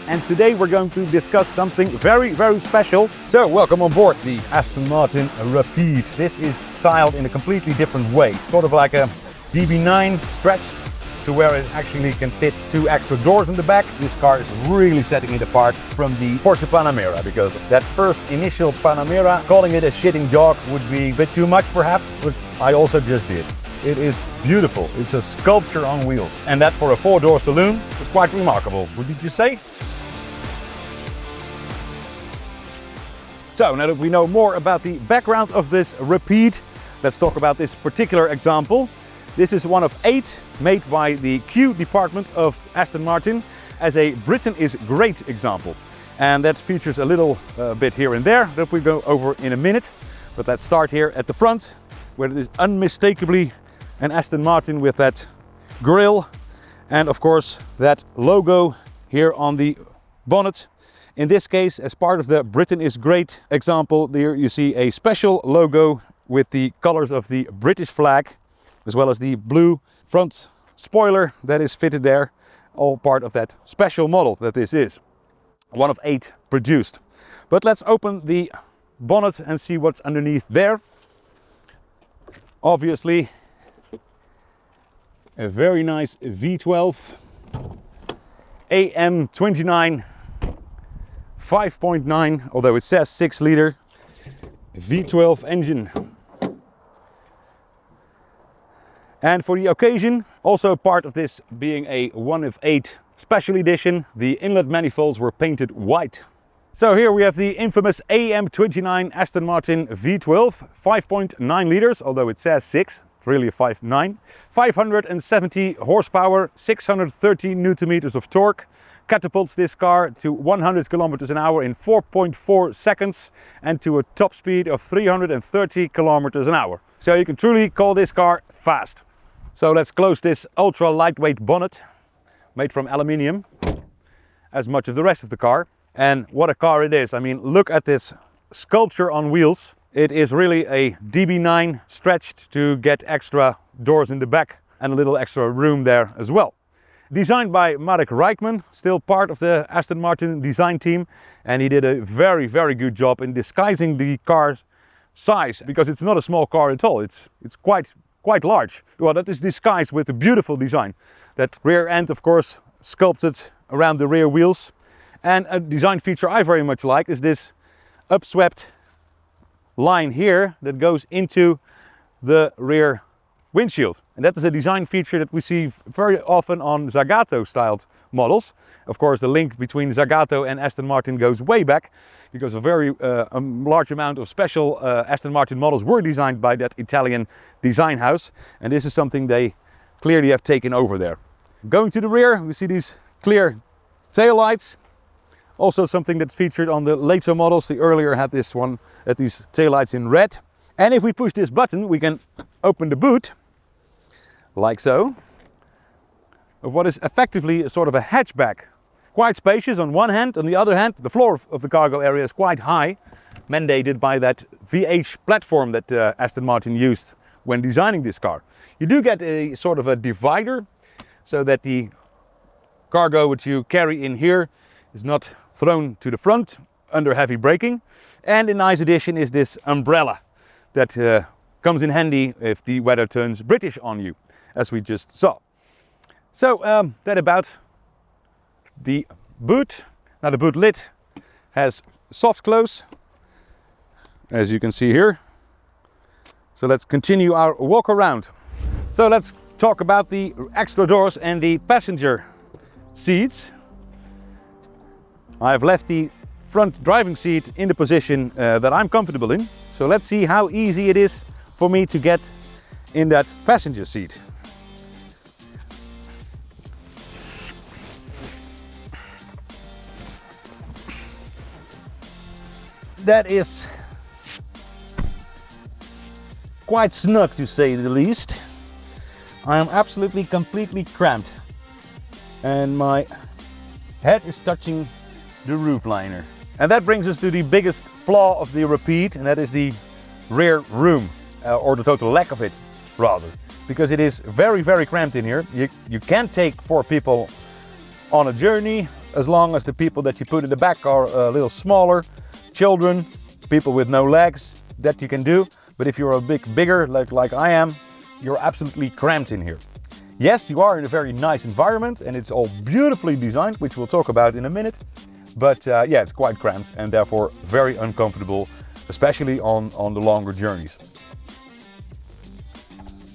and today we're going to discuss something very, very special. So welcome on board the Aston Martin Rapide. This is styled in a completely different way, sort of like a DB9 stretched to where it actually can fit 2 extra doors in the back. This car is really setting it apart from the Porsche Panamera, because that first initial Panamera, calling it a shitting dog would be a bit too much perhaps, but I also just did. It is beautiful. It's a sculpture on wheels. And that for a 4-door saloon is quite remarkable, wouldn't you say? So now that we know more about the background of this Rapide, let's talk about this particular example. This is one of 8 made by the Q department of Aston Martin as a Britain is great example. And that features a little bit here and there that we go over in a minute. But let's start here at the front, where it is unmistakably an Aston Martin with that grille and of course that logo here on the bonnet. In this case, as part of the Britain is great example, there you see a special logo with the colors of the British flag, as well as the blue front spoiler that is fitted there, all part of that special model that this is. One of 8 produced. But let's open the bonnet and see what's underneath there. Obviously, a very nice V12 AM29 5.9, although it says 6 liter V12 engine. And for the occasion, also part of this being a 1 of 8 special edition, the inlet manifolds were painted white. So here we have the infamous AM29 Aston Martin V12, 5.9 liters, although it says 6, it's really a 5.9. 570 horsepower, 630 newton meters of torque. Catapults this car to 100 kilometers an hour in 4.4 seconds and to a top speed of 330 kilometers an hour. So you can truly call this car fast. So let's close this ultra lightweight bonnet, made from aluminium, as much of the rest of the car. And what a car it is. I mean, look at this sculpture on wheels. It is really a DB9 stretched to get extra doors in the back and a little extra room there as well. Designed by Marek Rijkman, still part of the Aston Martin design team, and he did a very, very good job in disguising the car's size, because it's not a small car at all. It's quite large. Well, that is disguised with a beautiful design. That rear end, of course, sculpted around the rear wheels. And a design feature I very much like is this upswept line here that goes into the rear windshield. And that is a design feature that we see very often on Zagato styled models. Of course, the link between Zagato and Aston Martin goes way back, because a very large amount of special Aston Martin models were designed by that Italian design house. And this is something they clearly have taken over there. Going to the rear, we see these clear tail lights. Also something that's featured on the later models. The earlier had this one, these tail lights in red. And if we push this button, we can open the boot, like so, of what is effectively a sort of a hatchback. Quite spacious on one hand, on the other hand, the floor of the cargo area is quite high, mandated by that VH platform that Aston Martin used when designing this car. You do get a sort of a divider, so that the cargo which you carry in here is not thrown to the front under heavy braking. And a nice addition is this umbrella that comes in handy if the weather turns British on you, as we just saw. So that about the boot. Now the boot lid has soft close, as you can see here. So let's continue our walk around. So let's talk about the extra doors and the passenger seats. I've left the front driving seat in the position that I'm comfortable in. So let's see how easy it is for me to get in that passenger seat. That is quite snug, to say the least. I am absolutely completely cramped and my head is touching the roof liner. And that brings us to the biggest flaw of the Rapide, and that is the rear room, or the total lack of it rather, because it is very, very cramped in here. You can't take 4 people on a journey as long as the people that you put in the back are a little smaller, children, people with no legs, that you can do. But if you're a bit bigger, like I am, you're absolutely cramped in here. Yes, you are in a very nice environment and it's all beautifully designed, which we'll talk about in a minute. But yeah, it's quite cramped and therefore very uncomfortable, especially on the longer journeys.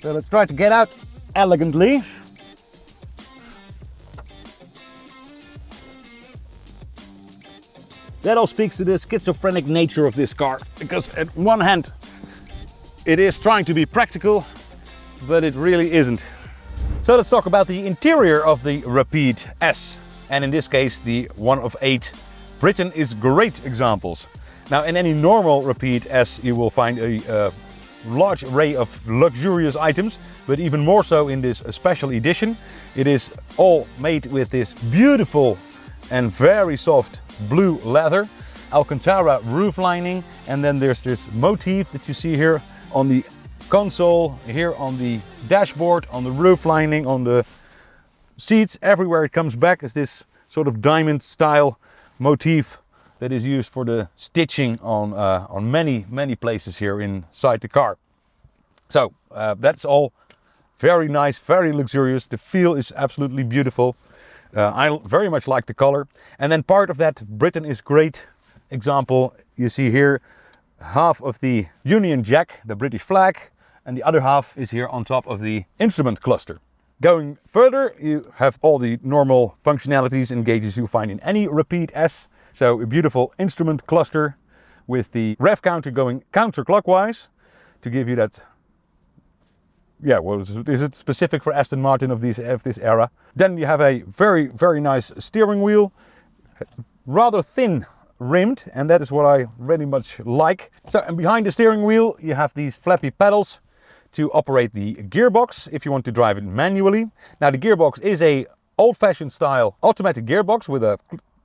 So let's try to get out elegantly. That all speaks to the schizophrenic nature of this car, because at one hand it is trying to be practical, but it really isn't. So let's talk about the interior of the Rapide S, and in this case the one of 8. Britain is great examples. Now in any normal Rapide S you will find a large array of luxurious items, but even more so in this special edition. It is all made with this beautiful and very soft blue leather, Alcantara roof lining, and then there's this motif that you see here on the console, here on the dashboard, on the roof lining, on the seats, everywhere it comes back as this sort of diamond style motif that is used for the stitching on many places here inside the car. So that's all very nice, very luxurious. The feel is absolutely beautiful. I very much like the color. And then part of that Britain is great example, you see here half of the Union Jack, the British flag, and the other half is here on top of the instrument cluster. Going further, you have all the normal functionalities and gauges you find in any Rapide S. So a beautiful instrument cluster with the rev counter going counterclockwise to give you that. Yeah, well, is it specific for Aston Martin of this era? Then you have a very nice steering wheel, rather thin rimmed, and that is what I very much like. So, and behind the steering wheel you have these flappy pedals to operate the gearbox if you want to drive it manually. Now the gearbox is a old-fashioned style automatic gearbox with a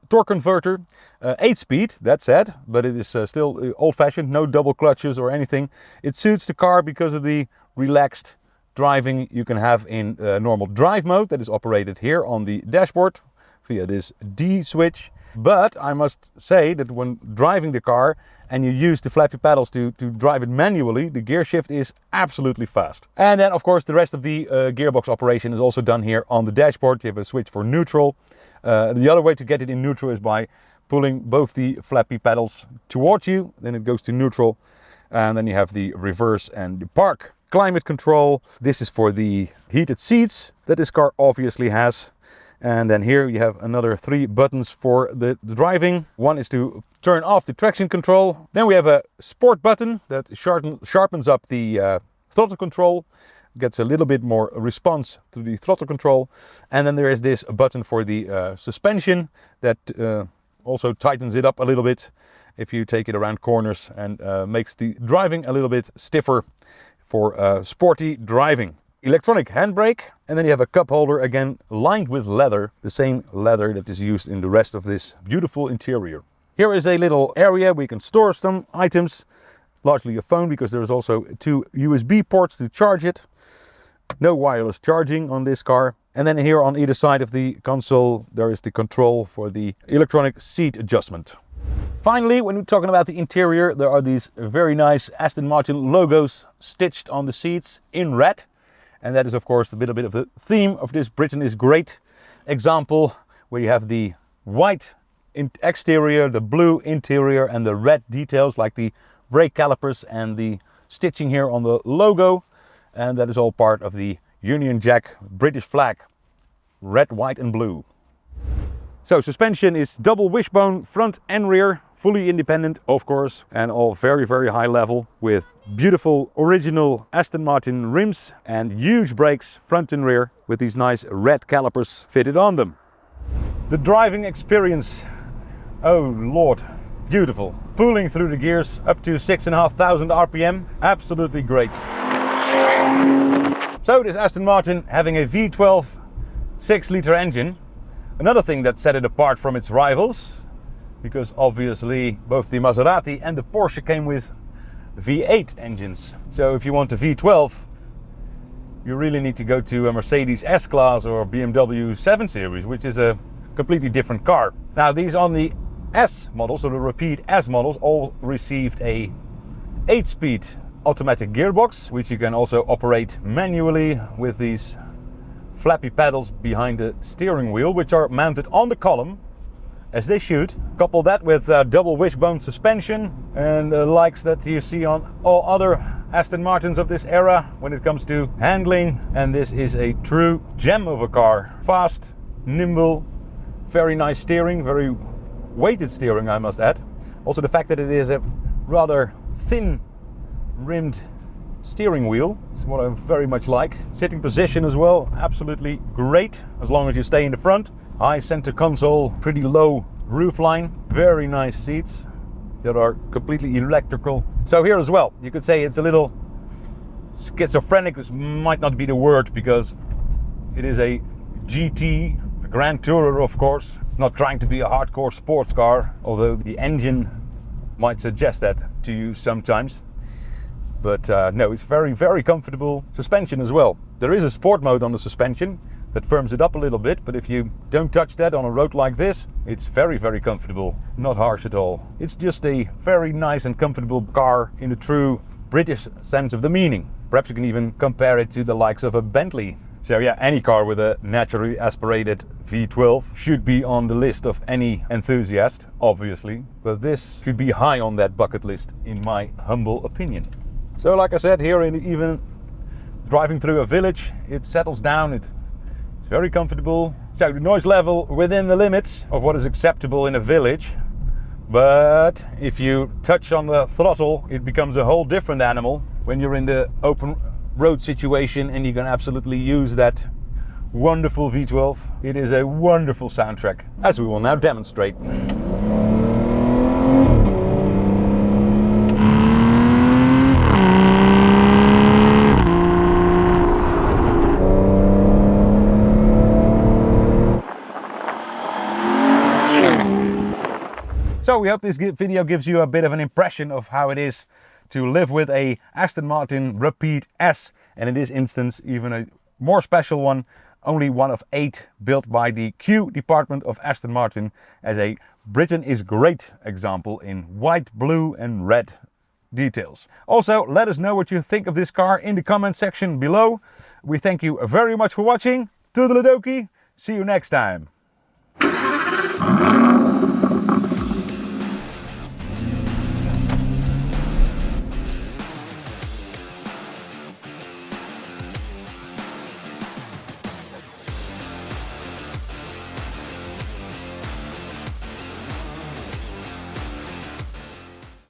torque converter, 8-speed, that said, but it is still old-fashioned, no double clutches or anything. It suits the car because of the relaxed driving you can have in normal drive mode that is operated here on the dashboard via this D switch. But I must say that when driving the car and you use the flappy pedals to drive it manually, the gear shift is absolutely fast. And then of course the rest of the gearbox operation is also done here on the dashboard. You have a switch for neutral. The other way to get it in neutral is by pulling both the flappy pedals towards you, then it goes to neutral, and then you have the reverse and the park. Climate control, this is for the heated seats that this car obviously has. And then here you have another 3 buttons for the driving. One is to turn off the traction control. Then we have a sport button that sharpens up the throttle control, gets a little bit more response to the throttle control. And then there is this button for the suspension that also tightens it up a little bit if you take it around corners, and makes the driving a little bit stiffer for sporty driving. Electronic handbrake, and then you have a cup holder, again lined with leather, the same leather that is used in the rest of this beautiful interior. Here is a little area where you can store some items, largely a phone, because there is also 2 USB ports to charge it. No wireless charging on this car. And then here on either side of the console there is the control for the electronic seat adjustment. Finally, when we're talking about the interior, there are these very nice Aston Martin logos stitched on the seats in red. And that is of course a bit of the theme of this Britain is great example, where you have the white exterior, the blue interior, and the red details like the brake calipers and the stitching here on the logo. And that is all part of the Union Jack British flag, red, white and blue. So suspension is double wishbone front and rear, fully independent of course, and all very high level, with beautiful original Aston Martin rims and huge brakes front and rear with these nice red calipers fitted on them. The driving experience, oh lord, beautiful. Pulling through the gears up to 6,500 RPM, absolutely great. So this Aston Martin having a V12 6-litre engine. Another thing that set it apart from its rivals, because obviously both the Maserati and the Porsche came with V8 engines. So if you want a V12, you really need to go to a Mercedes S-Class or BMW 7 Series, which is a completely different car. Now these on the S models, so the Rapide S models, all received a 8-speed automatic gearbox, which you can also operate manually with these flappy pedals behind the steering wheel, which are mounted on the column, as they should. Couple that with double wishbone suspension and the likes that you see on all other Aston Martins of this era when it comes to handling, and this is a true gem of a car. Fast, nimble, very nice steering, very weighted steering, I must add. Also the fact that it is a rather thin rimmed steering wheel is what I very much like. Sitting position as well, absolutely great as long as you stay in the front. High center console, pretty low roofline, very nice seats that are completely electrical. So here as well, you could say it's a little schizophrenic. This might not be the word because it is a GT, a Grand Tourer of course. It's not trying to be a hardcore sports car, although the engine might suggest that to you sometimes. But no, it's very, very comfortable. Suspension as well. There is a sport mode on the suspension that firms it up a little bit, but if you don't touch that on a road like this, it's very, very comfortable. Not harsh at all. It's just a very nice and comfortable car in the true British sense of the meaning. Perhaps you can even compare it to the likes of a Bentley. So yeah, any car with a naturally aspirated V12 should be on the list of any enthusiast, obviously. But this should be high on that bucket list, in my humble opinion. So like I said, here even driving through a village, it settles down, it's very comfortable. So the noise level within the limits of what is acceptable in a village. But if you touch on the throttle, it becomes a whole different animal when you're in the open road situation and you can absolutely use that wonderful V12. It is a wonderful soundtrack, as we will now demonstrate. So we hope this video gives you a bit of an impression of how it is to live with a Aston Martin Rapide S, and in this instance even a more special one, only one of 8 built by the Q department of Aston Martin as a Britain is Great example in white, blue and red details. Also, let us know what you think of this car in the comment section below. We thank you very much for watching. Toodledokie, see you next time.